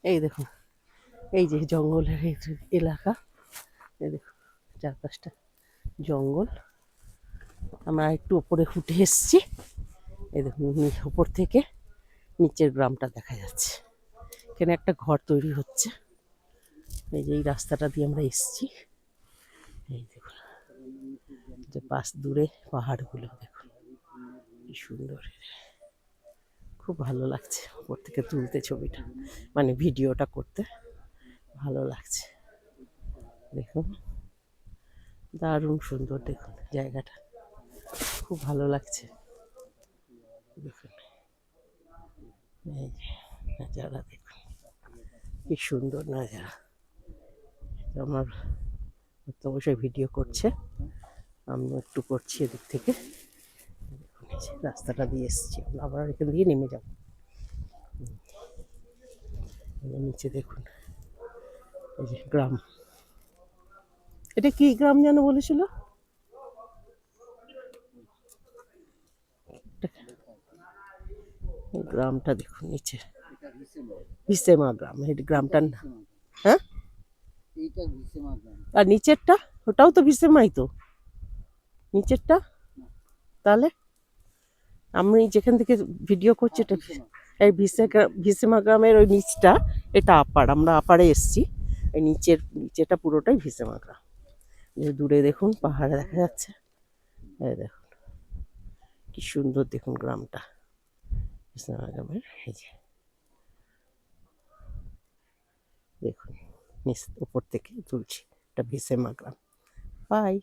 এই দেখুন, এই যে জঙ্গলের এই যে এলাকা, এই দেখুন চারপাশটা জঙ্গল। আমরা একটু ওপরে উঠে এসেছি। এই দেখুন উপর থেকে নিচের গ্রামটা দেখা যাচ্ছে। এখানে একটা ঘর তৈরি হচ্ছে। এই যে এই রাস্তাটা দিয়ে আমরা এসেছি। এই দেখুন যে পাশ দূরে পাহাড়গুলো দেখুন কি সুন্দর, খুব ভালো লাগছে উপর থেকে তুলতে ছবিটা, মানে ভিডিওটা করতে ভালো লাগছে। দেখুন দারুণ সুন্দর, দেখুন জায়গাটা খুব ভালো লাগছে। দেখুন এই যে নাজারা দেখুন কি সুন্দর নাজারা। আমার তো অবশ্যই ভিডিও করছে, আমিও একটু করছি এদিক থেকে। দেখুন এই যে রাস্তাটা দিয়ে এসেছি, আমরা আবার এখান দিয়ে নেমে যাব। নিচে দেখুন এই যে গ্রাম, এটা কি গ্রাম যেন বলেছিল? এই গ্রামটা দেখুন নিচে, ভিসেমা গ্রাম, এই গ্রামটার না। হ্যাঁ, আর নিচেরটা ওটাও তো ভিসেমাই তো, নিচেরটা তাহলে আমি যেখান থেকে ভিডিও করছি এটা এই ভিসেমা গ্রামের ওই নিচটা, এটা আপার, আমরা আপারে এসছি। এই নিচেটা পুরোটাই ভিসেমা গ্রাম। দূরে দেখুন পাহাড় দেখা যাচ্ছে। এই দেখুন কি সুন্দর, দেখুন গ্রামটা ভিসেমা গ্রামের। এই যে দেখুন নিচ উপর থেকে তুলছি, এটা ভিসেমা গ্রাম। বাই।